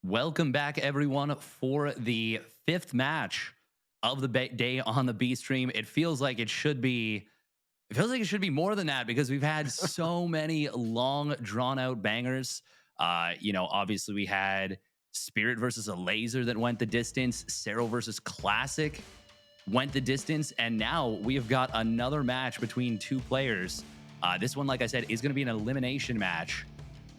Welcome back, everyone, for the fifth match of the day on the B stream. It feels like it should be. It feels like it should be more than that because we've had so many long, drawn out bangers. Obviously we had Spirit versus a Laser that went the distance. Cero versus Classic went the distance, and now we have got another match between two players. This one, like I said, is going to be an elimination match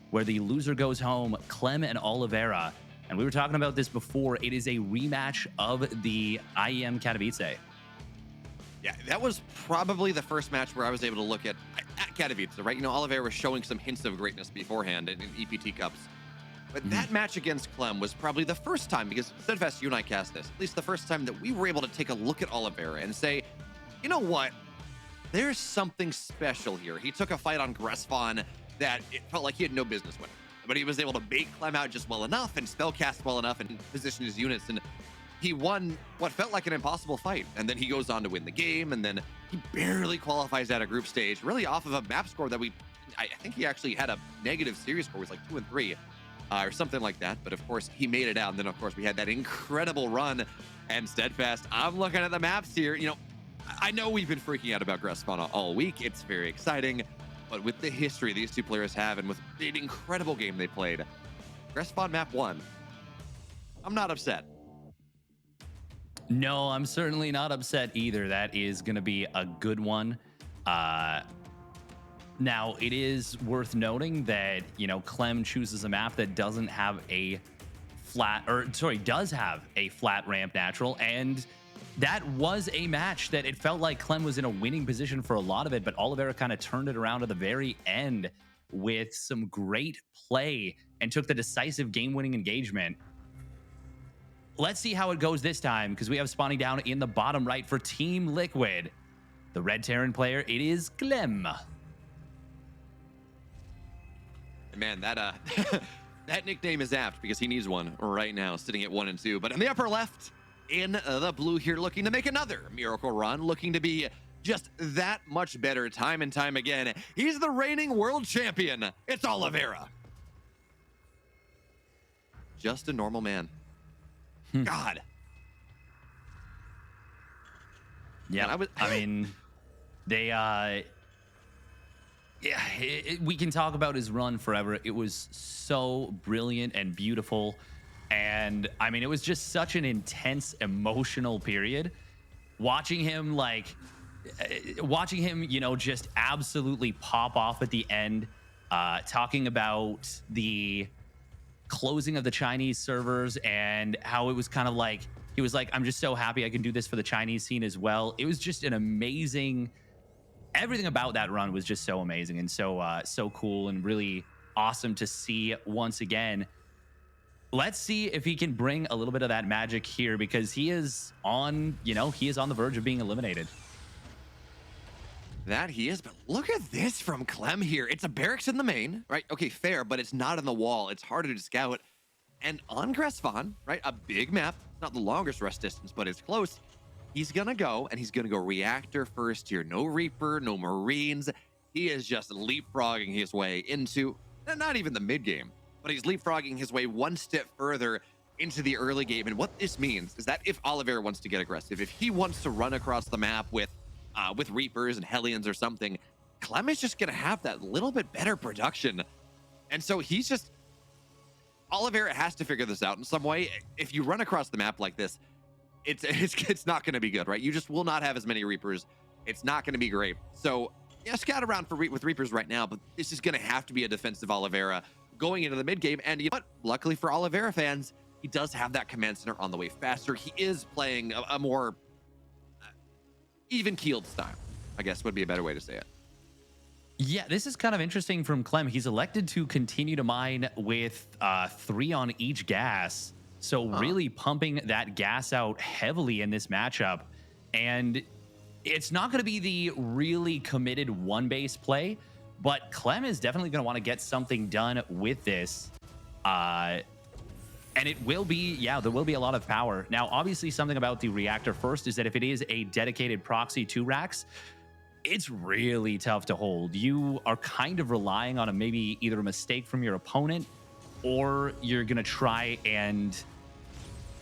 where the loser goes home, Clem and Oliveira. And we were talking about this before. It is a rematch of the IEM Katowice. Yeah, that was probably the first match where I was able to look at Katowice, right? You know, Oliveira was showing some hints of greatness beforehand in EPT Cups. But that match against Clem was probably the first time, because Steadfast, you and I cast this, at least the first time that we were able to take a look at Oliveira and say, you know what? There's something special here. He took a fight on Gressvon that it felt like he had no business winning. But he was able to bait Clem out just well enough and spellcast well enough and position his units, and he won what felt like an impossible fight. And then he goes on to win the game, and then he barely qualifies at a group stage, really off of a map score that I think he actually had a negative series score, it was like 2 and 3 or something like that. But of course he made it out. And then of course we had that incredible run. And Steadfast, I'm looking at the maps here, you know, I know we've been freaking out about Gressvon all week. It's very exciting. But with the history these two players have, and with the incredible game they played, Gressvon map 1, I'm not upset. No, I'm certainly not upset either. That is going to be a good one. Now, it is worth noting that, Clem chooses a map that doesn't have a does have a flat ramp natural, and that was a match that it felt like Clem was in a winning position for a lot of it, but Oliveira kind of turned it around at the very end with some great play and took the decisive game-winning engagement. Let's see how it goes this time, because we have spawning down in the bottom right for Team Liquid. The Red Terran player, it is Clem. Man, that that nickname is apt because he needs one right now, sitting at 1 and 2. But in the upper left, in the blue here, looking to make another miracle run, looking to be just that much better time and time again. He's the reigning world champion. It's Oliveira. Just a normal man. God. Yeah, we can talk about his run forever. It was so brilliant and beautiful. And it was just such an intense emotional period. Watching him, just absolutely pop off at the end, talking about the closing of the Chinese servers and how it was kind of like, he was like, I'm just so happy I can do this for the Chinese scene as well. It was just an amazing, everything about that run was just so amazing and so cool and really awesome to see once again. Let's see if he can bring a little bit of that magic here, because he is on the verge of being eliminated. That he is, but look at this from Clem here. It's a barracks in the main, right? Okay, fair, but it's not on the wall. It's harder to scout. And on Gressvon, right, a big map, not the longest rest distance, but it's close. He's gonna go, and he's gonna go reactor first here. No Reaper, no Marines. He is just leapfrogging his way into, not even the mid game, but he's leapfrogging his way one step further into the early game. And what this means is that if Oliveira wants to get aggressive, if he wants to run across the map with Reapers and Hellions or something, Clem is just gonna have that little bit better production. And so Oliveira has to figure this out in some way. If you run across the map like this, it's not gonna be good, right? You just will not have as many Reapers. It's not gonna be great. So yeah, scout around with Reapers right now, but this is gonna have to be a defensive Oliveira going into the mid game. And you know what? Luckily for Oliveira fans, he does have that command center on the way faster. He is playing a more even-keeled style, I guess would be a better way to say it. Yeah, this is kind of interesting from Clem. He's elected to continue to mine with 3 on each gas. So really pumping that gas out heavily in this matchup. And it's not going to be the really committed one-base play, but Clem is definitely going to want to get something done with this. And it will be, there will be a lot of power. Now, obviously, something about the reactor first is that if it is a dedicated proxy to racks, it's really tough to hold. You are kind of relying on maybe either a mistake from your opponent or you're gonna try and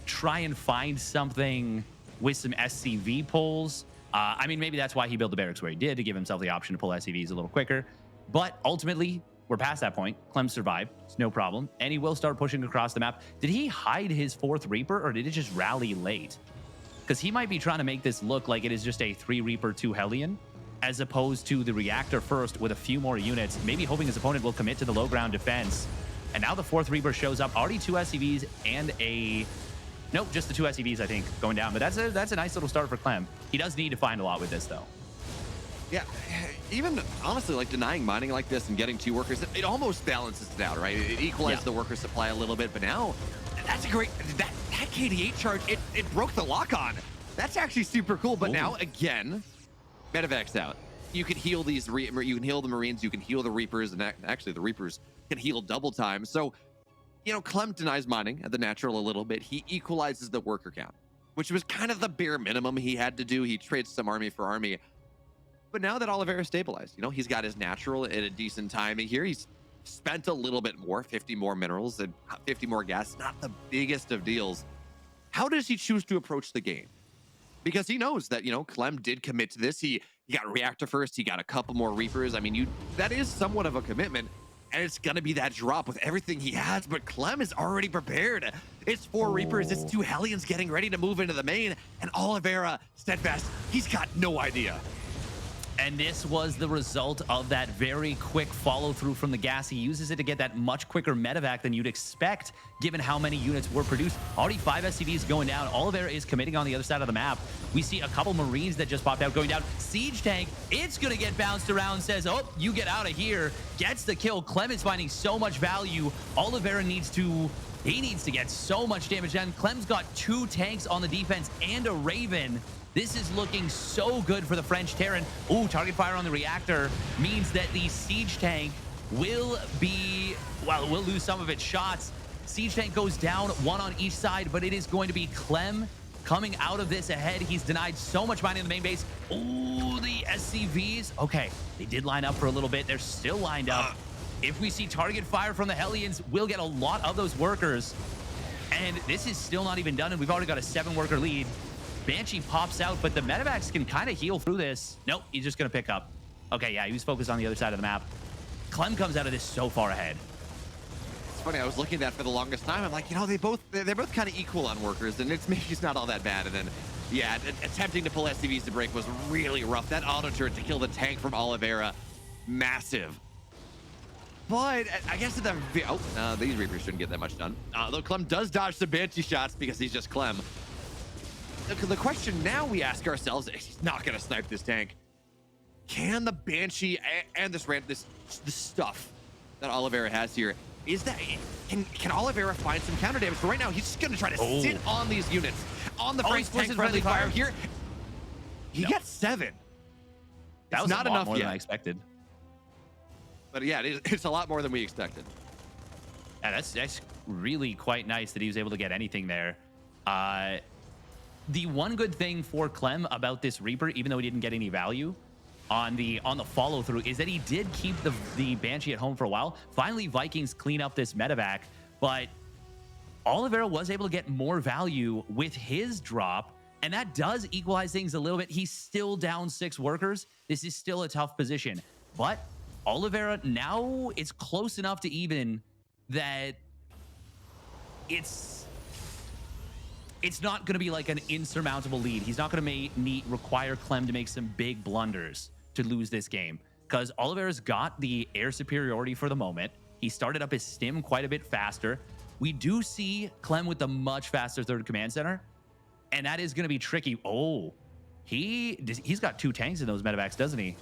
find something with some SCV pulls. I mean, maybe that's why he built the barracks where he did, to give himself the option to pull SCVs a little quicker. But ultimately, we're past that point. Clem survived. It's no problem. And he will start pushing across the map. Did he hide his 4th Reaper, or did it just rally late? Because he might be trying to make this look like it is just a 3 Reaper, 2 Hellion, as opposed to the reactor first with a few more units, maybe hoping his opponent will commit to the low ground defense. And now the 4th Reaper shows up. Already 2 SCVs and a... Nope, just the 2 SCVs, I think, going down. But that's a nice little start for Clem. He does need to find a lot with this, though. Yeah, even honestly, like denying mining like this and getting 2 workers, it almost balances it out, right? It equalizes the worker supply a little bit, but now that's a great, that KD8 charge, it broke the lock on. That's actually super cool. But now again, medevac's out. You can heal these, you can heal the Marines, you can heal the Reapers, and actually the Reapers can heal double time. So, you know, Clem denies mining at the natural a little bit. He equalizes the worker count, which was kind of the bare minimum he had to do. He trades some army for army. But now that Oliveira stabilized, you know, he's got his natural at a decent timing here. He's spent a little bit more, 50 more minerals and 50 more gas. Not the biggest of deals. How does he choose to approach the game? Because he knows that, you know, Clem did commit to this. He got reactor first. He got a couple more Reapers. I mean, that is somewhat of a commitment. And it's going to be that drop with everything he has. But Clem is already prepared. It's 4 Reapers. It's 2 Hellions getting ready to move into the main. And Oliveira, steadfast, he's got no idea. And this was the result of that very quick follow through from the gas. He uses it to get that much quicker medevac than you'd expect, given how many units were produced. Already 5 SCVs going down. Oliveira is committing on the other side of the map. We see a couple Marines that just popped out going down. Siege tank, it's going to get bounced around, says, oh, you get out of here. Gets the kill. Clem is finding so much value. Oliveira needs to get so much damage done. Clem's got 2 tanks on the defense and a Raven. This is looking so good for the French Terran. Ooh, target fire on the reactor means that the siege tank will be, well, will lose some of its shots. Siege tank goes down, 1 on each side, but it is going to be Clem coming out of this ahead. He's denied so much mining in the main base. Ooh, the SCVs. Okay, they did line up for a little bit. They're still lined up. If we see target fire from the Hellions, we'll get a lot of those workers. And this is still not even done, and we've already got a 7-worker lead. Banshee pops out, but the medevacs can kind of heal through this. Nope, he's just going to pick up. Okay, yeah, he was focused on the other side of the map. Clem comes out of this so far ahead. It's funny, I was looking at that for the longest time. I'm like, you know, they're both kind of equal on workers, and it's maybe it's not all that bad. And then, yeah, attempting to pull SCVs to break was really rough. That auto turret to kill the tank from Oliveira, massive. But I guess at the these Reapers shouldn't get that much done. Though Clem does dodge some Banshee shots because he's just Clem. The question now we ask ourselves is, he's not going to snipe this tank. Can the Banshee and this stuff that Oliveira has here, is that, can Oliveira find some counter damage? But right now, he's just going to try to sit on these units. On the French tank friendly fire here. He gets 7. That was not enough more than I expected. But yeah, it's a lot more than we expected. Yeah, that's really quite nice that he was able to get anything there. The one good thing for Clem about this Reaper, even though he didn't get any value on the follow through, is that he did keep the Banshee at home for a while. Finally, Vikings clean up this medevac, but Oliveira was able to get more value with his drop, and that does equalize things a little bit. He's still down 6 workers. This is still a tough position, but Oliveira now it's close enough to even that it's not going to be like an insurmountable lead. He's not going to require Clem to make some big blunders to lose this game, because Oliveira's got the air superiority for the moment. He started up his stim quite a bit faster. We do see Clem with the much faster 3rd command center, and that is going to be tricky. Oh, he's got 2 tanks in those medevacs, doesn't he?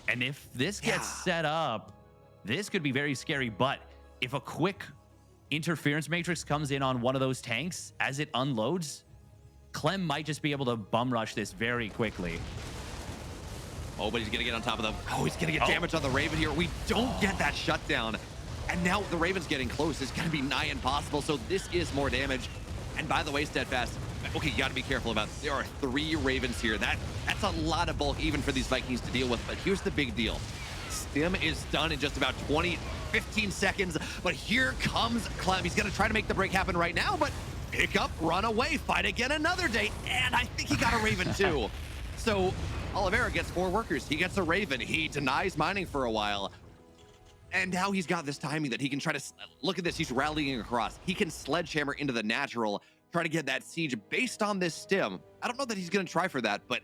And if this gets set up, this could be very scary. But if a quick interference matrix comes in on one of those tanks as it unloads, Clem might just be able to bum rush this very quickly. Oh, but he's gonna get on top of them. Oh, he's gonna get damage on the Raven here. We don't get that shutdown. And now the Raven's getting close. It's gonna be nigh impossible. So this is more damage. And by the way, Steadfast, okay, you gotta be careful about, there are 3 Ravens here. That's a lot of bulk even for these Vikings to deal with. But here's the big deal. Stim is done in just about 20, 15 seconds, but here comes Clem. He's gonna try to make the break happen right now, but pick up, run away, fight again another day, and I think he got a Raven too. So Oliveira gets 4 workers, he gets a Raven, he denies mining for a while, and now he's got this timing that he can try to, look at this, he's rallying across. He can sledgehammer into the natural, try to get that siege based on this stim. I don't know that he's gonna try for that, but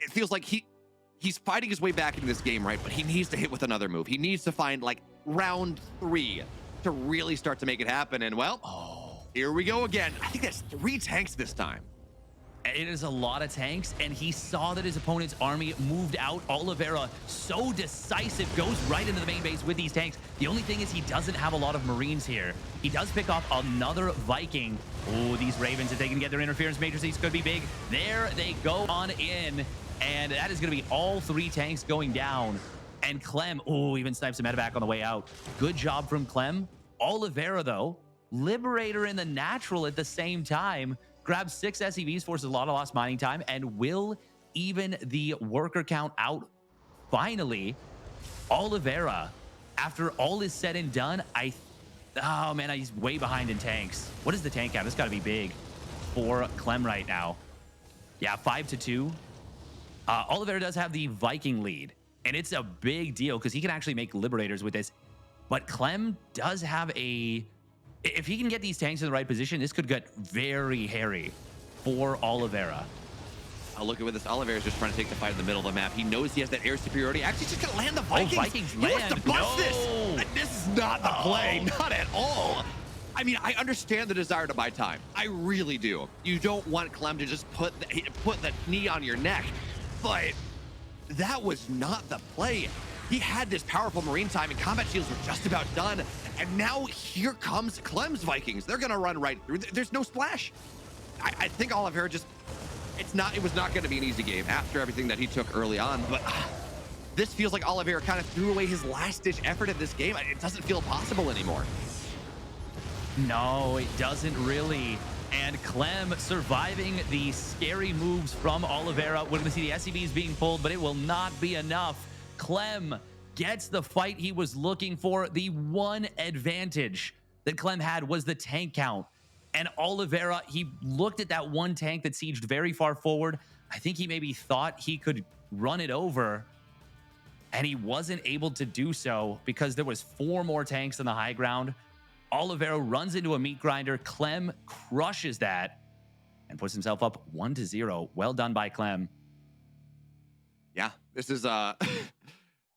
it feels like he's fighting his way back into this game, right? But he needs to hit with another move. He needs to find like round 3 to really start to make it happen. And well, here we go again. I think that's 3 tanks this time. It is a lot of tanks, and he saw that his opponent's army moved out. Oliveira, so decisive, goes right into the main base with these tanks. The only thing is he doesn't have a lot of Marines here. He does pick off another Viking. Oh, these Ravens, if they can get their interference matrices, could be big. There they go on in, and that is going to be all 3 tanks going down. And Clem, oh, even snipes some medevac on the way out. Good job from Clem. Oliveira, though, Liberator in the natural at the same time. Grabs 6 SEVs, forces a lot of lost mining time, and will even the worker count out. Finally, Oliveira, after all is said and done, oh man, he's way behind in tanks. What is the tank count? It's got to be big for Clem right now. Yeah, 5-2. Oliveira does have the Viking lead, and it's a big deal because he can actually make Liberators with this. But Clem does have if he can get these tanks in the right position, this could get very hairy for Oliveira. Look at this. Oliveira's just trying to take the fight in the middle of the map. He knows he has that air superiority. Actually, just gonna land the Vikings. Oh, Vikings he wants land. to bust No. this. This is not the play. Not at all. I mean, I understand the desire to buy time. I really do. You don't want Clem to just put the knee on your neck. But that was not the play. He had this powerful Marine time, and combat shields were just about done. And now here comes Clem's Vikings. They're gonna run right through. There's no splash. I think Oliveira just, it was not gonna be an easy game after everything that he took early on. But this feels like Oliveira kind of threw away his last-ditch effort at this game. It doesn't feel possible anymore. No, it doesn't really. And Clem surviving the scary moves from Oliveira. We're gonna see the SCVs being pulled, but it will not be enough. Clem gets the fight he was looking for. The one advantage that Clem had was the tank count. And Oliveira, he looked at that one tank that sieged very far forward. I think he maybe thought he could run it over, and he wasn't able to do so because there was 4 more tanks on the high ground. Oliveira runs into a meat grinder. Clem crushes that and puts himself up 1-0. Well done by Clem. Yeah, this is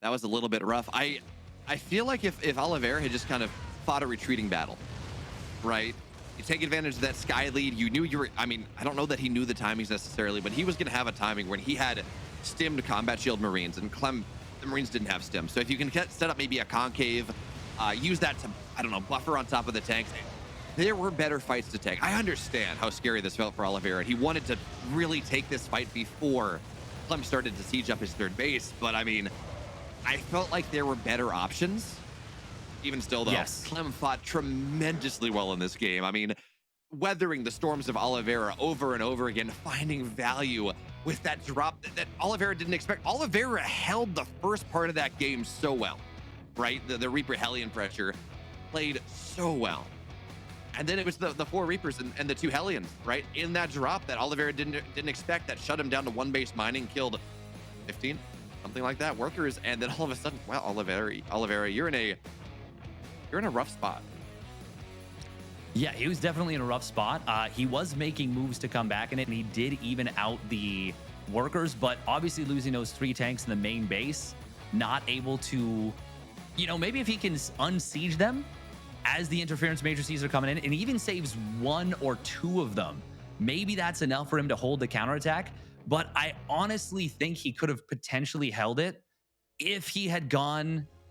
that was a little bit rough. I feel like if Oliveira had just kind of fought a retreating battle, right? You take advantage of that sky lead. You knew you were, I mean, I don't know that he knew the timings necessarily, but he was going to have a timing when he had stimmed combat shield Marines, and Clem, the Marines didn't have stim. So if you can set up maybe a concave, use that to, I don't know, buffer on top of the tanks. There were better fights to take. I understand how scary this felt for Oliveira. He wanted to really take this fight before Clem started to siege up his third base, but I mean, I felt like there were better options. Even still, though, Yes. Clem fought tremendously well in this game. I mean, weathering the storms of Oliveira over and over again, finding value with that drop that Oliveira didn't expect. Oliveira held the first part of that game so well, right? The Reaper Hellion pressure played so well. And then it was the 4 Reapers and the 2 Hellions, right? In that drop that Oliveira didn't expect, that shut him down to 1 base mining, killed 15, something like that, workers. And then all of a sudden, wow, Oliveira, you're in a rough spot. Yeah, he was definitely in a rough spot. He was making moves to come back in it, and he did even out the workers, but obviously losing those 3 tanks in the main base, not able to, maybe if he can unsiege them as the interference matrices are coming in, and even saves 1 or 2 of them, maybe that's enough for him to hold the counterattack. But I honestly think he could have potentially held it if he had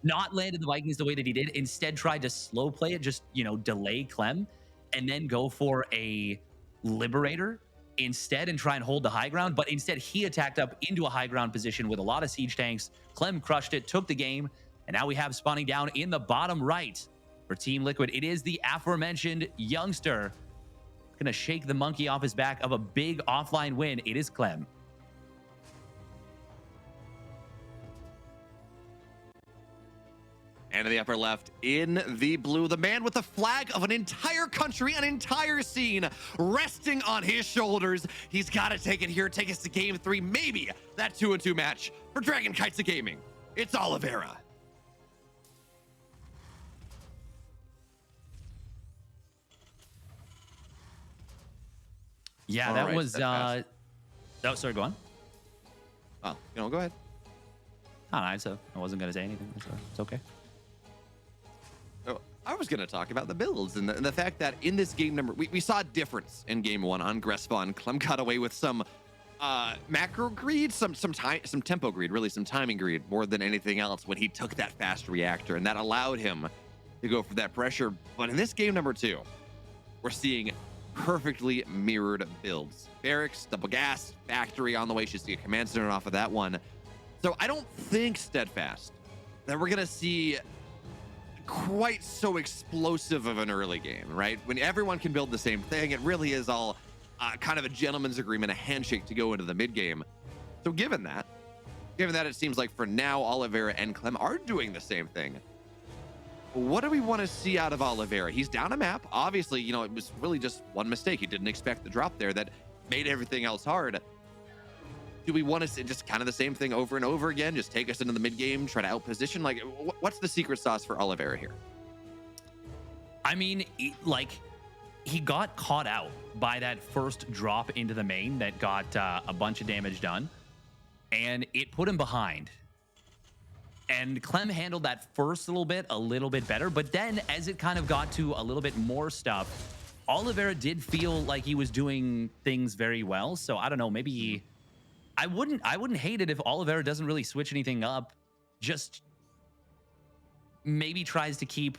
not landed the Vikings the way that he did, instead tried to slow play it, just, delay Clem, and then go for a Liberator instead and try and hold the high ground. But instead, he attacked up into a high ground position with a lot of siege tanks. Clem crushed it, took the game, and now we have spawning down in the bottom right for Team Liquid. It is the aforementioned youngster gonna shake the monkey off his back of a big offline win. It is Clem. hand in the upper left, in the blue, the man with the flag of an entire country, an entire scene resting on his shoulders. He's got to take it here, take us to game 3, maybe that 2-2 match for Dragon Kites of Gaming. It's Oliveira. Yeah, All that right, was. Oh, sorry, go on. Oh, go ahead. Oh, no, I wasn't going to say anything. So it's okay. So I was going to talk about the builds and the fact that in this game number, we saw a difference in game 1 on Grespon. Clem got away with some macro greed, some tempo greed, really some timing greed more than anything else when he took that fast reactor, and that allowed him to go for that pressure. But in this game number 2, we're seeing perfectly mirrored builds. Barracks, double gas, factory on the way. Should see a command center off of that one. So I don't think Steadfast that we're gonna see quite so explosive of an early game, right? When everyone can build the same thing, it really is all kind of a gentleman's agreement, a handshake to go into the mid game. So given that it seems like for now Oliveira and Clem are doing the same thing, what do we want to see out of Oliveira? He's down a map. Obviously, it was really just one mistake. He didn't expect the drop there that made everything else hard. Do we want to see just kind of the same thing over and over again? Just take us into the mid game, try to outposition? Like, what's the secret sauce for Oliveira here? I mean, he got caught out by that first drop into the main that got a bunch of damage done, and it put him behind. And Clem handled that first a little bit better, but then as it kind of got to a little bit more stuff, Oliveira did feel like he was doing things very well. So I don't know, maybe I wouldn't hate it if Oliveira doesn't really switch anything up, just maybe tries to keep.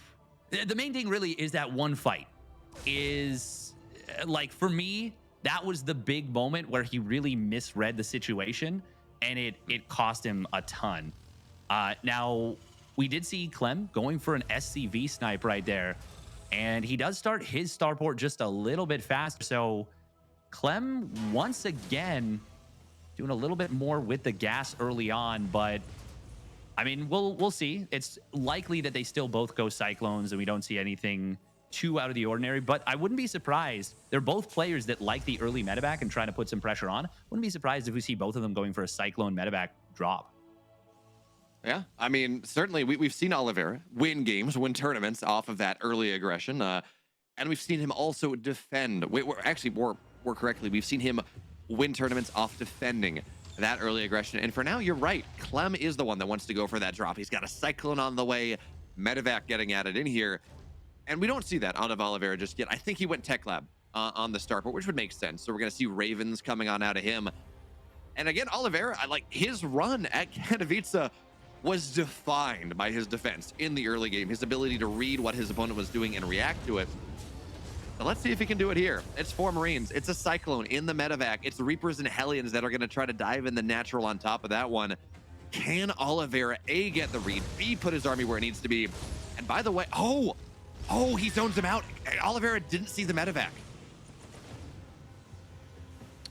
The main thing really is that one fight is like, for me, that was the big moment where he really misread the situation, and it cost him a ton. Now, we did see Clem going for an SCV snipe right there, and he does start his starport just a little bit faster. So Clem, once again, doing a little bit more with the gas early on, but I mean, we'll see. It's likely that they still both go Cyclones, and we don't see anything too out of the ordinary, but I wouldn't be surprised. They're both players that like the early medevac and trying to put some pressure on. Wouldn't be surprised if we see both of them going for a Cyclone medevac drop. Yeah, I mean, certainly we've seen Oliveira win games, win tournaments off of that early aggression, and we've seen him also defend. More correctly, we've seen him win tournaments off defending that early aggression. And for now, you're right. Clem is the one that wants to go for that drop. He's got a Cyclone on the way, medevac getting added in here, and we don't see that out of Oliveira just yet. I think he went Tech Lab on the starport, which would make sense. So we're going to see Ravens coming on out of him. And again, Oliveira, his run at Katowice was defined by his defense in the early game, his ability to read what his opponent was doing and react to it. So let's see if he can do it here. It's 4 Marines. It's a Cyclone in the medevac. It's Reapers and Hellions that are going to try to dive in the natural on top of that one. Can Oliveira, A, get the read, B, put his army where it needs to be? And by the way, oh, he zones him out. Oliveira didn't see the medevac.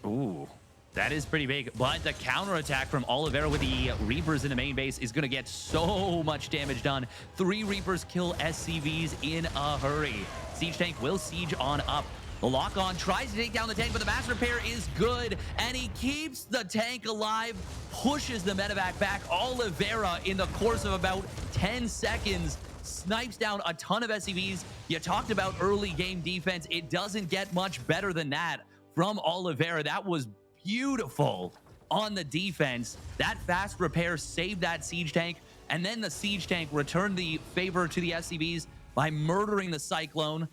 Ooh. That is pretty big, but the counterattack from Oliveira with the Reapers in the main base is going to get so much damage done. 3 Reapers kill SCVs in a hurry. Siege Tank will siege on up. The lock-on tries to take down the tank, but the mass repair is good, and he keeps the tank alive, pushes the medevac back. Oliveira, in the course of about 10 seconds, snipes down a ton of SCVs. You talked about early game defense. It doesn't get much better than that from Oliveira. That was beautiful on the defense. That fast repair saved that siege tank, and then the siege tank returned the favor to the SCVs by murdering the Cyclone.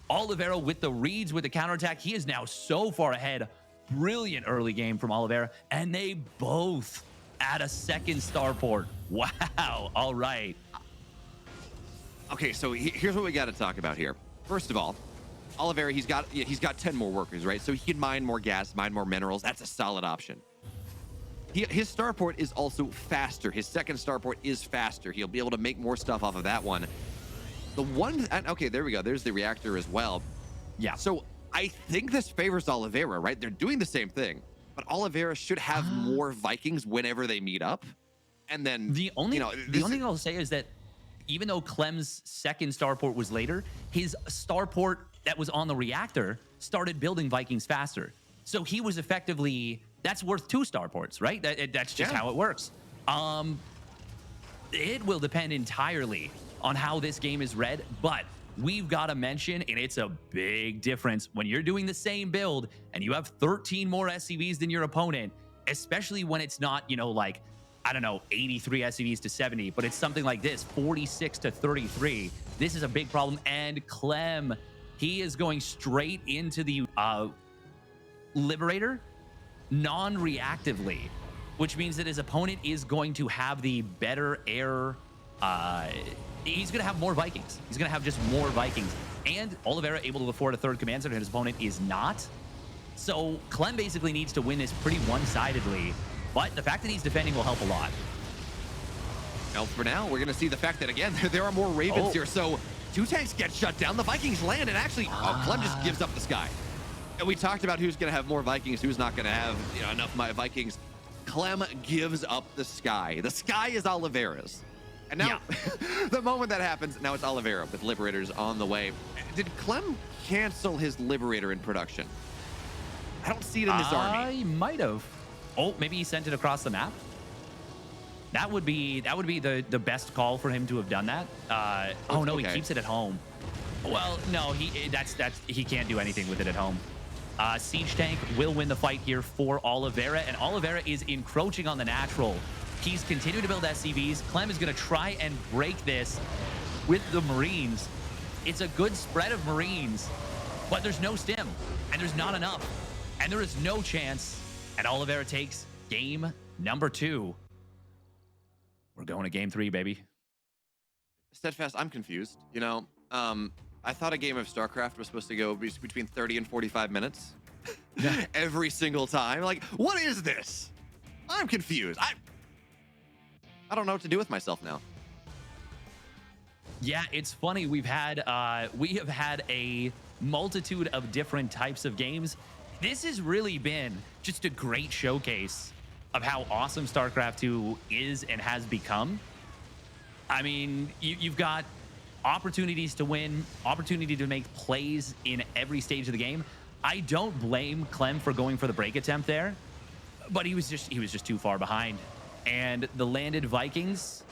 Oliveira with the reads, with the counterattack. He is now so far ahead. Brilliant early game from Oliveira, and they both add a second starport. Wow. All right. Okay, so here's what we got to talk about here. First of all, Oliveira, he's got 10 more workers, right? So he can mine more gas, mine more minerals. That's a solid option. His starport is also faster. His second starport is faster. He'll be able to make more stuff off of that one. Okay, there we go. There's the reactor as well. Yeah. So I think this favors Oliveira, right? They're doing the same thing, but Oliveira should have more Vikings whenever they meet up. And then the only thing I'll say is that even though Clem's second starport was later, his starport that was on the reactor started building Vikings faster. So he was effectively, that's worth 2 starports, right? That's just how it works. It will depend entirely on how this game is read, but we've got to mention, and it's a big difference when you're doing the same build and you have 13 more SCVs than your opponent, especially when it's not, you know, like, I don't know, 83 SCVs to 70, but it's something like this, 46 to 33. This is a big problem. And Clem, he is going straight into the Liberator non-reactively, which means that his opponent is going to have the better air. He's going to have more Vikings. He's going to have just more Vikings. And Oliveira able to afford a 3rd command center, and his opponent is not. So Clem basically needs to win this pretty one-sidedly. But the fact that he's defending will help a lot. Well, for now, we're going to see the fact that, again, there are more Ravens here. So 2 tanks get shut down. The Vikings land, and actually, Clem just gives up the sky. And we talked about who's going to have more Vikings, who's not going to have enough Vikings. Clem gives up the sky. The sky is Oliveira's. And now, the moment that happens, now it's Oliveira with Liberators on the way. Did Clem cancel his Liberator in production? I don't see it in his army. He might have. Oh, maybe he sent it across the map. That would be the best call for him to have done that. Oh no, he keeps it at home. Well, no, he can't do anything with it at home. Siege tank will win the fight here for Oliveira, and Oliveira is encroaching on the natural. He's continuing to build SCVs. Clem is going to try and break this with the Marines. It's a good spread of Marines, but there's no stim, and there's not enough, and there is no chance. And Oliveira takes game number 2. We're going to game 3, baby. Steadfast, I'm confused. You know, I thought a game of StarCraft was supposed to go between 30 and 45 minutes every single time. Like, what is this? I'm confused. I don't know what to do with myself now. Yeah, it's funny. We have had a multitude of different types of games. This has really been just a great showcase of how awesome StarCraft 2 is and has become. I mean, you've got opportunities to win, opportunity to make plays in every stage of the game. I don't blame Clem for going for the break attempt there, but he was just too far behind. And the landed Vikings,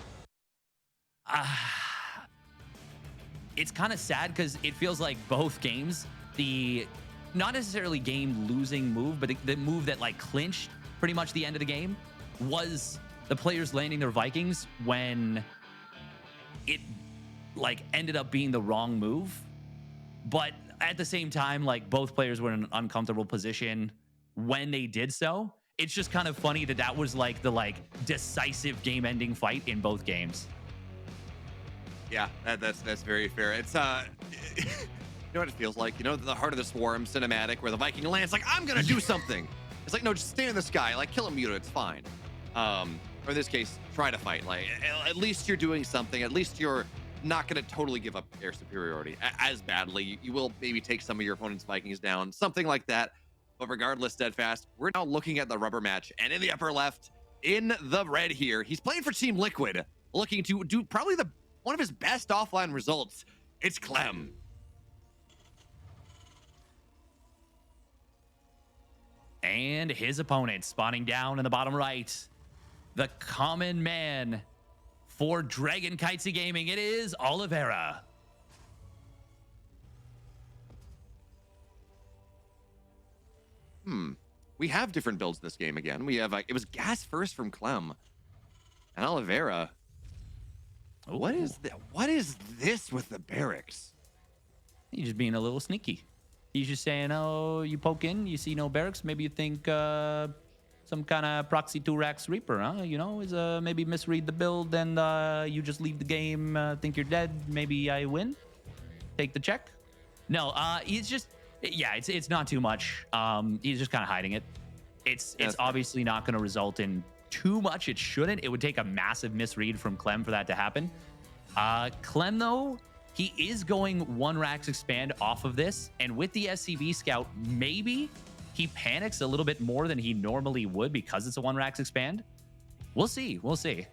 it's kind of sad because it feels like both games, the not necessarily game losing move, but the move that like clinched pretty much the end of the game was the players landing their Vikings when it like ended up being the wrong move. But at the same time, like both players were in an uncomfortable position when they did so. It's just kind of funny that that was like the decisive game ending fight in both games. Yeah, that's very fair. It's you know what it feels like? You know, the Heart of the Swarm cinematic where the Viking lands like, I'm gonna do something. It's like, no, just stay in the sky, like kill a mutant, it's fine. Or in this case, try to fight. Like, at least you're doing something. At least you're not gonna totally give up air superiority as badly. You will maybe take some of your opponent's Vikings down, something like that. But regardless, Steadfast, we're now looking at the rubber match, and in the upper left, in the red here, he's playing for Team Liquid, looking to do probably one of his best offline results. It's Clem. And his opponent spawning down in the bottom right, the common man for Dragon Kitesy Gaming. It is Oliveira. We have different builds in this game again. We have it was gas first from Clem and Oliveira. Ooh. What is this with the barracks? He's just being a little sneaky. He's just saying, oh, you poke in, you see no barracks, maybe you think some kind of proxy 2-Rax Reaper, huh? You know, is maybe misread the build and you just leave the game, think you're dead, maybe I win, take the check. No, he's just, yeah, it's not too much. He's just kind of hiding it. It's obviously not going to result in too much. It shouldn't. It would take a massive misread from Clem for that to happen. Clem, though, he is going 1-Rax expand off of this. And with the SCV scout, maybe he panics a little bit more than he normally would because it's a 1-Rax expand. We'll see. We'll see.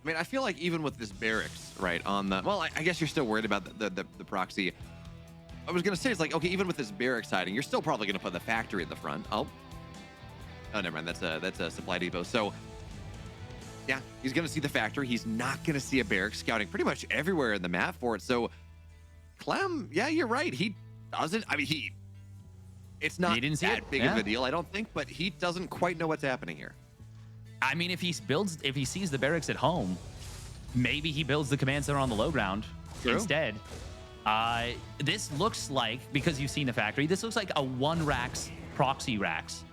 I mean, I feel like even with this barracks, right, on the, well, I guess you're still worried about the proxy. I was gonna say, it's like, okay, even with this barracks hiding, you're still probably gonna put the factory in the front. Oh, never mind. That's a supply depot. So yeah, he's gonna see the factory. He's not gonna see a barracks scouting pretty much everywhere in the map for it. So Clem, yeah, you're right. He doesn't. I mean, it's not that big of a deal, I don't think, but he doesn't quite know what's happening here. I mean, if he sees the barracks at home, maybe he builds the command center on the low ground instead. This looks like, because you've seen the factory, this looks like a one racks proxy racks.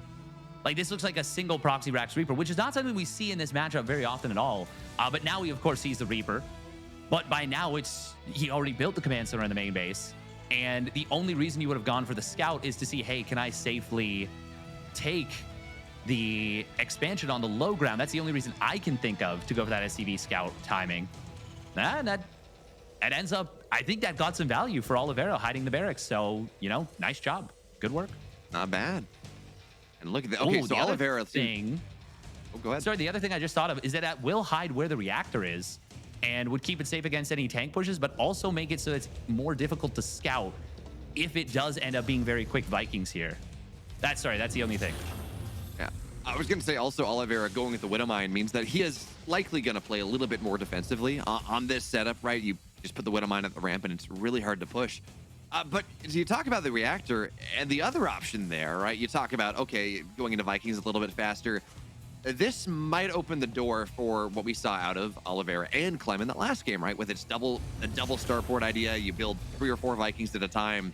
Like, this looks like a single proxy racks Reaper, which is not something we see in this matchup very often at all. But now he, of course, sees the Reaper. But by now, he already built the command center in the main base. And the only reason you would have gone for the scout is to see, hey, can I safely take the expansion on the low ground? That's the only reason I can think of to go for that SCV scout timing. And that ends up, I think that got some value for Oliveira hiding the barracks. So, you know, nice job. Good work. Not bad. And look at that. Okay, so Oliveira thing. Oh, go ahead. Sorry, the other thing I just thought of is that will hide where the reactor is and would keep it safe against any tank pushes, but also make it so it's more difficult to scout if it does end up being very quick Vikings here. That's the only thing. Yeah. I was going to say also Oliveira going with the Widow Mine means that he is likely going to play a little bit more defensively on this setup, right? You just put the Widow Mine at the ramp and it's really hard to push. But you talk about the reactor and the other option there, right? You talk about, okay, going into Vikings a little bit faster. This might open the door for what we saw out of Oliveira and Clem in that last game, right? With its a double starport idea, you build 3 or 4 Vikings at a time.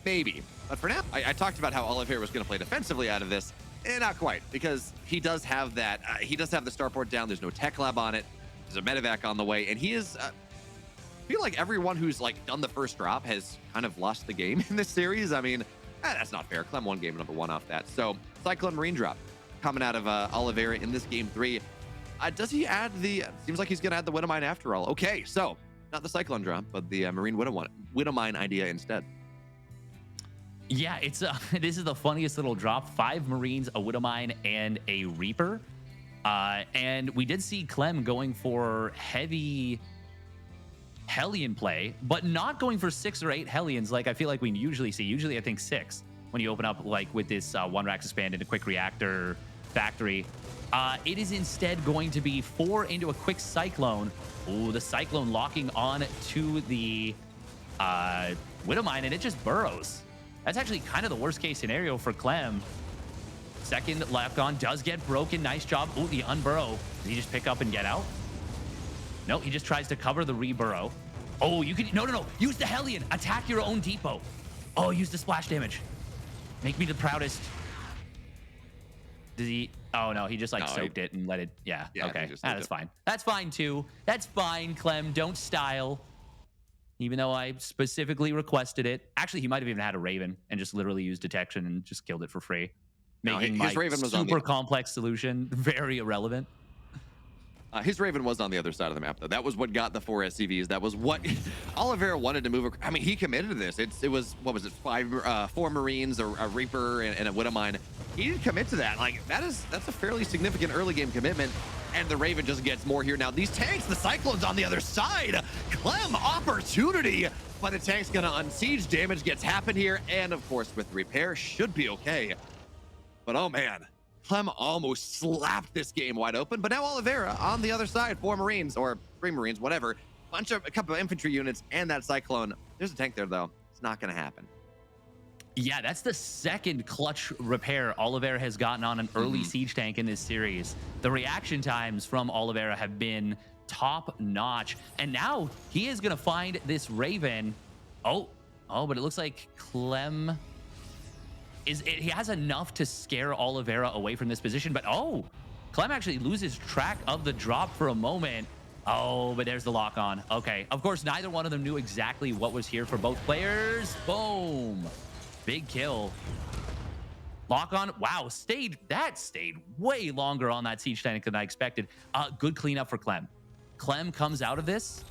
Maybe. But for now, I talked about how Oliveira was going to play defensively out of this. Not quite, because he does have that. He does have the starport down. There's no tech lab on it. There's a medevac on the way, and he is. I feel like everyone who's like done the first drop has kind of lost the game in this series. I mean, that's not fair. Clem won game number 1 off that. So Cyclone Marine drop coming out of Oliveira in this game 3. Does he add the? Seems like he's gonna add the Widow Mine after all. Okay, so not the Cyclone drop, but the Marine Widow Mine idea instead. Yeah, it's this is the funniest little drop. 5 Marines, a Widow Mine, and a Reaper. And we did see Clem going for heavy Hellion play, but not going for 6 or 8 Hellions like I feel like we usually see. Usually I think 6 when you open up like with this one rack expand into quick reactor factory. It is instead going to be 4 into a quick Cyclone. Ooh, the Cyclone locking on to the Widow Mine, and it just burrows. That's actually kind of the worst case scenario for Clem. Second lock on does get broken. Nice job. Ooh, the unburrow. Did he just pick up and get out? No, he just tries to cover the reburrow. Oh, you can, no. Use the Hellion. Attack your own depot. Oh, use the splash damage. Make me the proudest. Did he? Oh, no, he just like soaked it and let it. Yeah, okay. That's fine. That's fine too. That's fine, Clem. Don't style. Even though I specifically requested it. Actually, he might have even had a Raven and just literally used detection and just killed it for free. Making his Raven was super complex solution very irrelevant. His Raven was on the other side of the map, though. That was what got the 4 SCVs. That was what Oliveira wanted to move. I mean, he committed to this. It was, what was it, 4 Marines, a Reaper, and a Widow Mine. He didn't commit to that. Like, that's a fairly significant early game commitment, and the Raven just gets more here. Now, these tanks, the Cyclone's on the other side. Clem, opportunity, but the tank's going to unsiege. Damage gets happen here, and of course, with repair, should be okay. But, oh, man. Clem almost slapped this game wide open, but now Oliveira on the other side, 4 Marines or 3 Marines, whatever, a couple of infantry units and that Cyclone. There's a tank there though. It's not going to happen. Yeah, that's the second clutch repair Oliveira has gotten on an early siege tank in this series. The reaction times from Oliveira have been top notch, and now he is going to find this Raven. Oh, but it looks like Clem. He has enough to scare Oliveira away from this position, but Clem actually loses track of the drop for a moment. Oh, but there's the lock on. Okay, of course, neither one of them knew exactly what was here for both players. Boom. Big kill. Lock on. Wow, stayed way longer on that siege tank than I expected. Good cleanup for Clem. Clem comes out of this.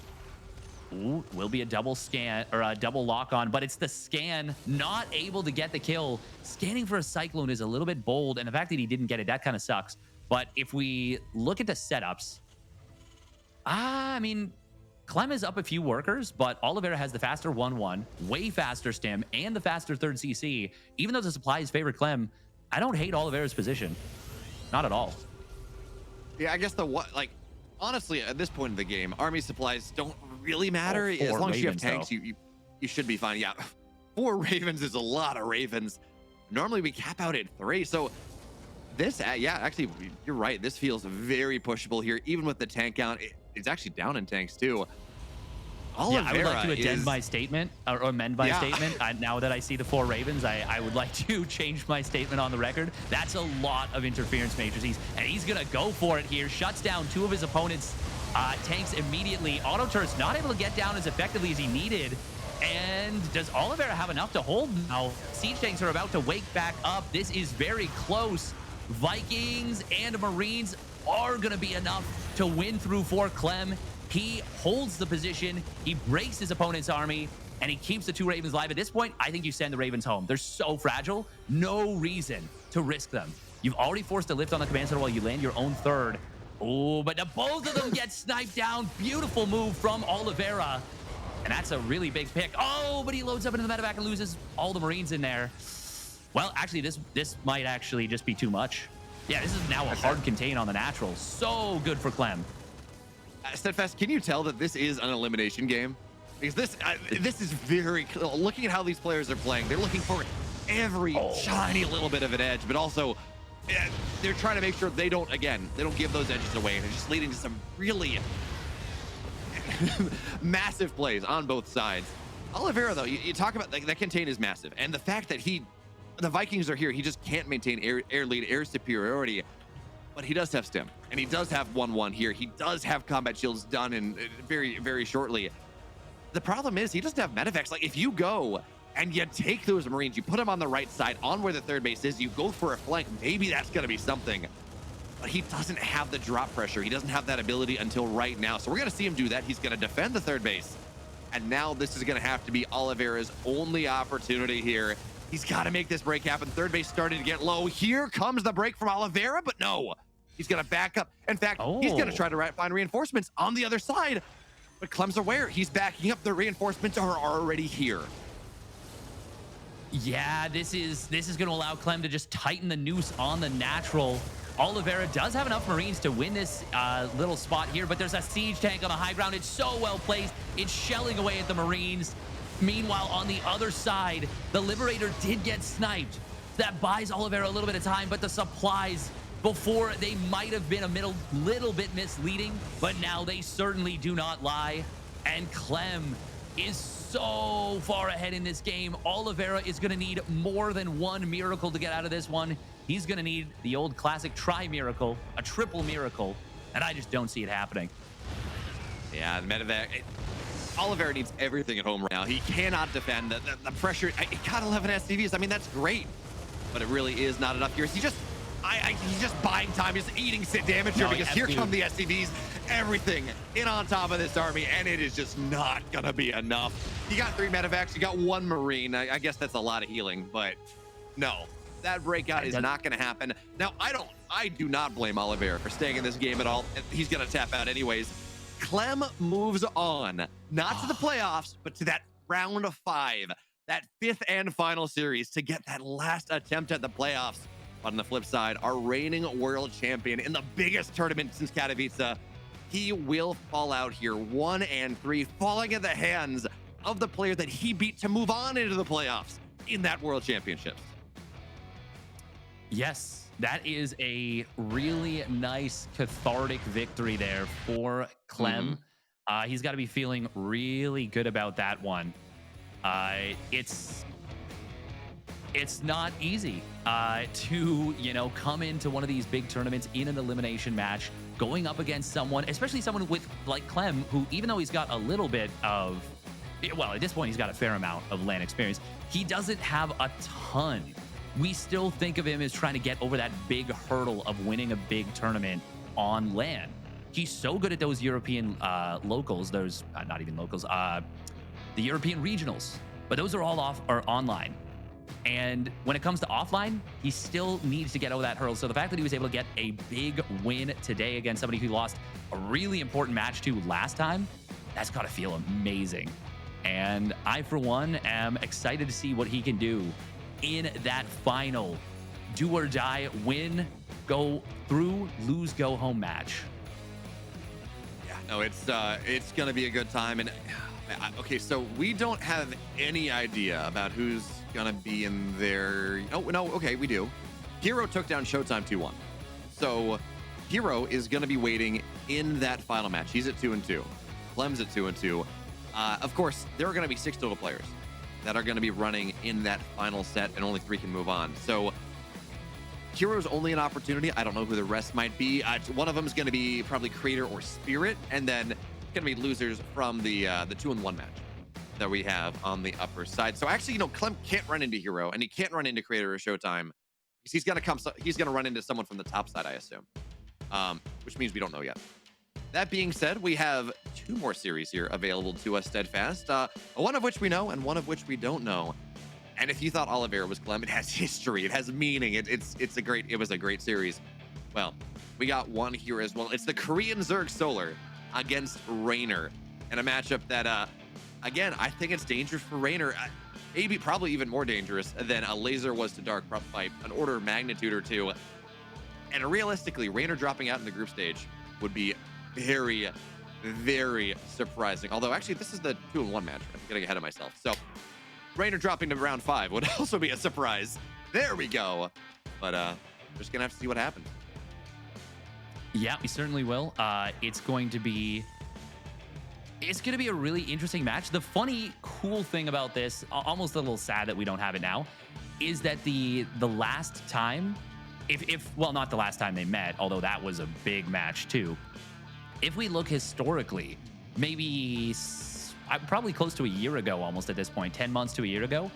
Ooh, will be a double scan or a double lock on, but it's the scan, not able to get the kill. Scanning for a Cyclone is a little bit bold, and the fact that he didn't get it, that kind of sucks. But if we look at the setups, I mean, Clem is up a few workers, but Oliveira has the faster 1-1, way faster stim, and the faster third CC. Even though the supplies favor Clem, I don't hate Oliveira's position. Not at all. Yeah, I guess honestly, at this point in the game, army supplies don't really matter. Oh, As 4 long as you have Ravens, tanks, though. you should be fine. Yeah, 4 Ravens is a lot of Ravens. Normally we cap out at 3, so this, yeah, actually, you're right. This feels very pushable here, even with the tank count. It's actually down in tanks too. Yeah, I would like to Oliveira addend my statement or amend my statement. Now that I see the 4 Ravens, I would like to change my statement on the record. That's a lot of interference matrices, and he's going to go for it here. Shuts down 2 of his opponents' tanks immediately. Auto turret's not able to get down as effectively as he needed. And does Oliveira have enough to hold now? Siege tanks are about to wake back up. This is very close. Vikings and Marines are going to be enough to win through for Clem. He holds the position, he breaks his opponent's army, and he keeps the 2 Ravens alive. At this point, I think you send the Ravens home. They're so fragile, no reason to risk them. You've already forced a lift on the command center while you land your own 3rd. Oh, but now both of them get sniped down. Beautiful move from Oliveira. And that's a really big pick. Oh, but he loads up into the medevac and loses all the Marines in there. Well, actually, this might actually just be too much. Yeah, this is now a hard contain on the natural. So good for Clem. Steadfast, can you tell that this is an elimination game? Because this is very looking at how these players are playing. They're looking for every tiny little bit of an edge, but also they're trying to make sure they don't give those edges away, and it's just leading to some really massive plays on both sides. Oliveira, though, you talk about that contain is massive, and the fact that the Vikings are here, he just can't maintain air lead, air superiority. But he does have stim, and he does have 1-1 here. He does have combat shields done in very, very shortly. The problem is he doesn't have medevacs. Like, if you go and you take those Marines, you put them on the right side, on where the 3rd base is, you go for a flank, maybe that's going to be something. But he doesn't have the drop pressure. He doesn't have that ability until right now. So we're going to see him do that. He's going to defend the 3rd base. And now this is going to have to be Oliveira's only opportunity here. He's got to make this break happen. 3rd base starting to get low. Here comes the break from Oliveira, but no. He's going to back up. In fact, he's going to try to find reinforcements on the other side. But Clem's aware. He's backing up. The reinforcements are already here. Yeah, this is going to allow Clem to just tighten the noose on the natural. Oliveira does have enough Marines to win this little spot here, but there's a siege tank on the high ground. It's so well placed. It's shelling away at the Marines. Meanwhile, on the other side, the Liberator did get sniped. That buys Oliveira a little bit of time, but the supplies before they might have been a little bit misleading, but now they certainly do not lie. And Clem is so far ahead in this game. Oliveira is going to need more than 1 miracle to get out of this one. He's going to need the old classic tri-miracle, a triple miracle, and I just don't see it happening. Yeah, the medevac. Oliveira needs everything at home right now. He cannot defend the pressure. He got 11 SCVs. I mean, that's great, but it really is not enough here. He's just buying time. He's eating sit damage here because here come the SCVs. Everything in on top of this army, and it is just not gonna be enough. You got 3 medevacs. You got 1 Marine. I guess that's a lot of healing, but no, that breakout is not gonna happen. Now, I do not blame Oliveira for staying in this game at all. He's gonna tap out anyways. Clem moves on, not to the playoffs, but to that round of 5, that 5th and final series to get that last attempt at the playoffs. But on the flip side, our reigning world champion in the biggest tournament since Katowice, he will fall out here 1-3, falling in the hands of the player that he beat to move on into the playoffs in that world championships. Yes, that is a really nice cathartic victory there for Clem. He's got to be feeling really good about that one. It's not easy to, come into one of these big tournaments in an elimination match, going up against someone, especially someone with like Clem, who, even though he's got a little bit of, well, at this point, he's got a fair amount of LAN experience. He doesn't have a ton. We still think of him as trying to get over that big hurdle of winning a big tournament on LAN. He's so good at those European locals, those, not even locals, the European regionals, but those are all online. And when it comes to offline, he still needs to get over that hurdle. So the fact that he was able to get a big win today against somebody who lost a really important match to last time, that's got to feel amazing. And I, for one, am excited to see what he can do in that final do or die, win, go through, lose, go home match. Yeah, no, it's gonna be a good time. And okay, so we don't have any idea about who's gonna be in there. Oh no, okay, we do. Hero took down Showtime 2-1, so Hero is gonna be waiting in that final match. He's at 2-2. Clem's at 2-2. Of course, there are gonna be 6 total players that are gonna be running in that final set, and only 3 can move on. So Hero's only an opportunity. I don't know who the rest might be. One of them is going to be probably Creator or Spirit, and then it's going to be losers from the 2-1 match that we have on the upper side. So actually, Clem can't run into Hero, and he can't run into Creator or Showtime because he's going to run into someone from the top side, I assume, which means we don't know yet. That being said, we have 2 more series here available to us, Steadfast, one of which we know and one of which we don't know. And if you thought Oliveira was Clem, it has history, it has meaning. It was a great series. Well, we got one here as well. It's the Korean Zerg Solar against Raynor, in a matchup that, again, I think it's dangerous for Raynor. Maybe probably even more dangerous than a laser was to Dark by an order of magnitude or 2. And realistically, Raynor dropping out in the group stage would be very, very surprising. Although, actually, this is the 2-1 match. I'm getting ahead of myself. So Raynor dropping to round 5 would also be a surprise. There we go. But we're just gonna have to see what happens. Yeah, we certainly will. It's going to be a really interesting match. The funny, cool thing about this, almost a little sad that we don't have it now, is that the last time, well, not the last time they met, although that was a big match too. If we look historically, maybe probably close to a year ago, almost at this point, 10 months to a year ago,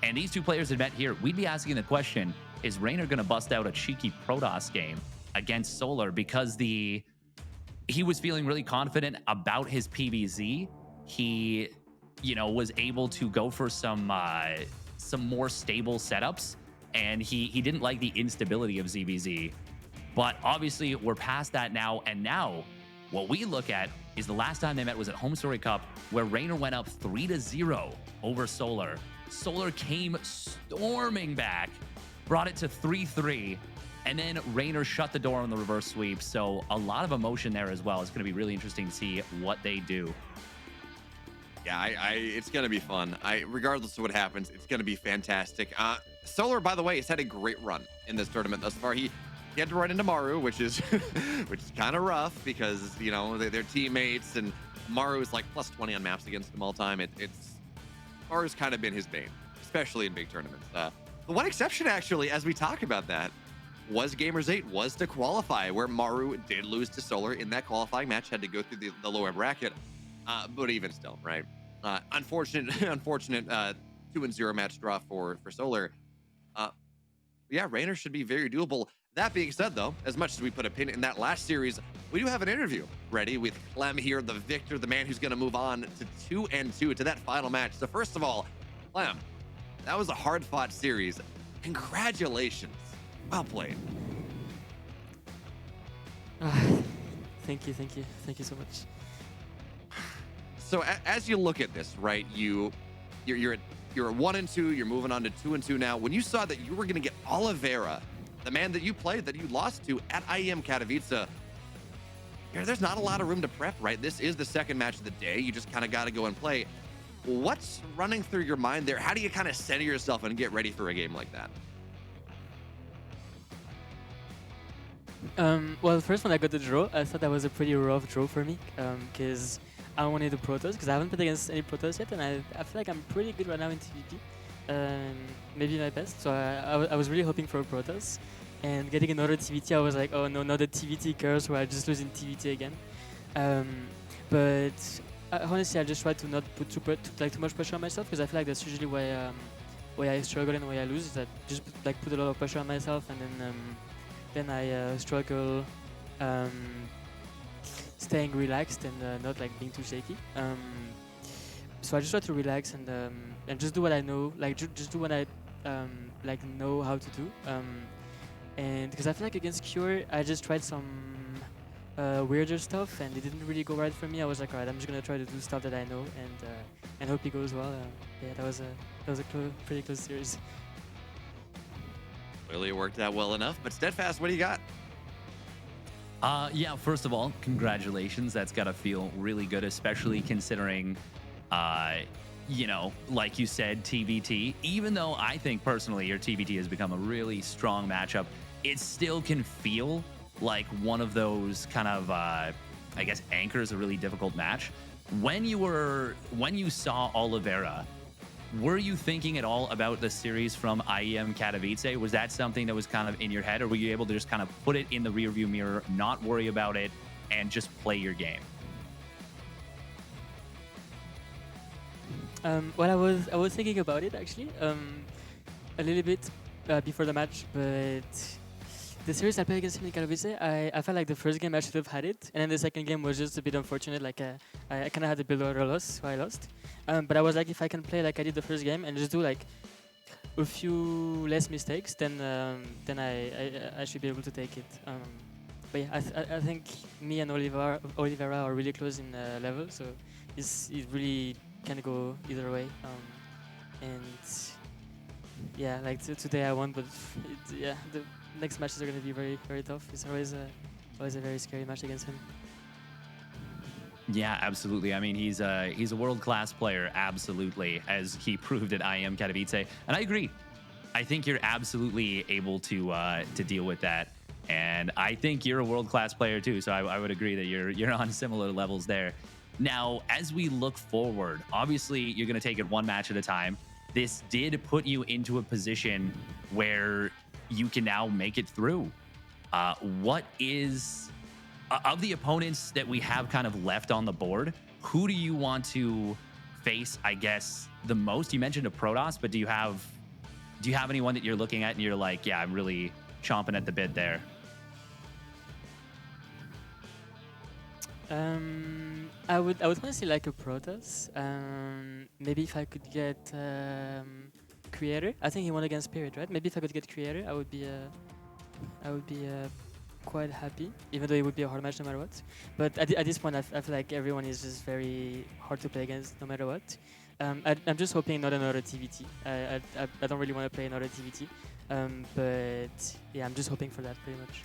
and these 2 players had met here, we'd be asking the question, is Raynor going to bust out a cheeky Protoss game against Solar? Because he was feeling really confident about his PvZ. He, was able to go for some more stable setups, and he didn't like the instability of ZVZ. But obviously, we're past that now, and now what we look at is the last time they met was at Home Story Cup, where Raynor went up 3-0 over Solar. Solar came storming back, brought it to 3-3, and then Raynor shut the door on the reverse sweep. So a lot of emotion there as well. It's going to be really interesting to see what they do. Yeah, it's going to be fun. Regardless of what happens, it's going to be fantastic. Solar, by the way, has had a great run in this tournament thus far. He had to run into Maru, which is kind of rough because, they're teammates, and Maru is like +20 on maps against him all time. Maru's kind of been his bane, especially in big tournaments. The one exception, actually, as we talk about that, was Gamers8, was to qualify, where Maru did lose to Solar in that qualifying match, had to go through the lower bracket. But even still, right? Unfortunate 2-0 match draw for Solar. Yeah, Raynor should be very doable. That being said, though, as much as we put a pin in that last series, we do have an interview ready with Clem here, the victor, the man who's going to move on to 2-2 to that final match. So first of all, Clem, that was a hard-fought series. Congratulations. Well played. Thank you so much. So as you look at this, right, you're at 1-2, you're moving on to 2-2 now. When you saw that you were going to get Oliveira, the man that you played, that you lost to at IEM Katowice, there's not a lot of room to prep, right? This is the second match of the day. You just kind of got to go and play. What's running through your mind there? How do you kind of center yourself and get ready for a game like that? Well, first when I got the draw, I thought that was a pretty rough draw for me because I wanted the Protoss, because I haven't played against any Protoss yet, and I feel like I'm pretty good right now in TVP. Maybe my best. So I was really hoping for a Protoss, and getting another TVT, I was like, oh no, not a TVT curse where I just lose in TVT again. But honestly, I just try to not put too much pressure on myself, because I feel like that's usually why I struggle and why I lose. Is that just put a lot of pressure on myself, and then I struggle staying relaxed and not being too shaky. So I just try to relax and just do what I know, just do what I like know how to do. And because I feel like against Cure, I just tried some weirder stuff, and it didn't really go right for me. I was like, alright, I'm just gonna try to do stuff that I know, and hope it goes well. Yeah, that was a pretty close series. Clearly it worked out well enough. But Steadfast, what do you got? Yeah, first of all, congratulations. That's got to feel really good, especially considering, you know, like you said, TVT. Even though I think personally your TVT has become a really strong matchup, it still can feel like one of those kind of, I guess, anchors a really difficult match. When you saw Oliveira, were you thinking at all about the series from IEM Katowice? Was that something that was kind of in your head, or were you able to just kind of put it in the rearview mirror, not worry about it, and just play your game? Well, I was thinking about it actually, a little bit before the match, but the series I played against him in Katowice, I felt like the first game I should have had it, and then the second game was just a bit unfortunate. Like I kind of had a build order loss, so I lost. But I was like, if I can play like I did the first game and just do like a few less mistakes, then I should be able to take it. But yeah, I think me and Oliveira are really close in level, so it really can go either way. And yeah, like today I won, but yeah, the next matches are going to be very, very tough. It's always a very scary match against him. Yeah, absolutely. I mean, he's a world-class player, absolutely, as he proved at IEM Katowice. And I agree. I think you're absolutely able to deal with that. And I think you're a world-class player too. So I would agree that you're on similar levels there. Now, as we look forward, obviously you're going to take it one match at a time. This did put you into a position where you can now make it through. What is, of the opponents that we have kind of left on the board, who do you want to face, I guess, the most? You mentioned a Protoss, but do you have anyone that you're looking at and you're like, yeah, I'm really chomping at the bit there? I would want to see like a Protoss. Maybe if I could get Creator. I think he won against Spirit, right? Maybe if I could get Creator, I would be quite happy, even though it would be a hard match no matter what. But at this point, I feel like everyone is just very hard to play against no matter what. I'm just hoping not another TVT. I don't really want to play another TVT. But yeah, I'm just hoping for that pretty much.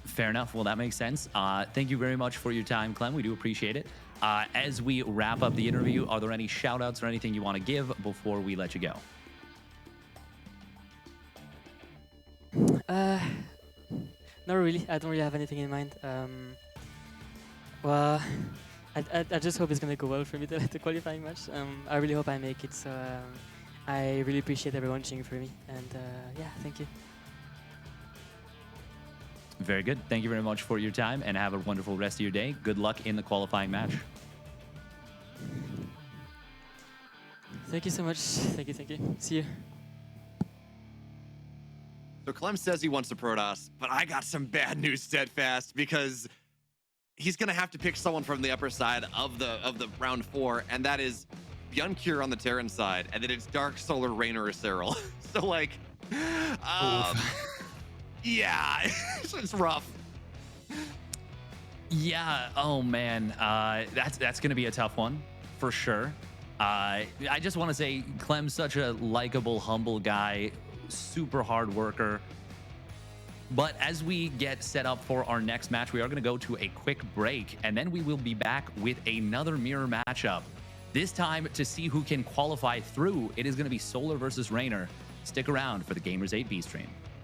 Fair enough. Well, that makes sense. Thank you very much for your time, Clem. We do appreciate it. As we wrap up the interview, are there any shout outs or anything you want to give before we let you go? Not really. I don't really have anything in mind. Well, I just hope it's gonna go well for me the qualifying match. I really hope I make it. So I really appreciate everyone cheering for me. And yeah, thank you. Very good. Thank you very much for your time and have a wonderful rest of your day. Good luck in the qualifying match. Thank you so much. Thank you. See you. So Clem says he wants a Protoss, but I got some bad news, Steadfast, because he's gonna have to pick someone from the upper side of the round 4, and that is Beyond Cure on the Terran side, and then it's Dark Solar, Rainer, or Cyril. So like, yeah, it's rough. Yeah. Oh man, that's gonna be a tough one for sure. I just want to say Clem's such a likable, humble guy, super hard worker. But as we get set up for our next match, we are going to go to a quick break, and then we will be back with another mirror matchup. This time to see who can qualify through. It is going to be Solar versus Rainer. Stick around for the Gamers8 B stream.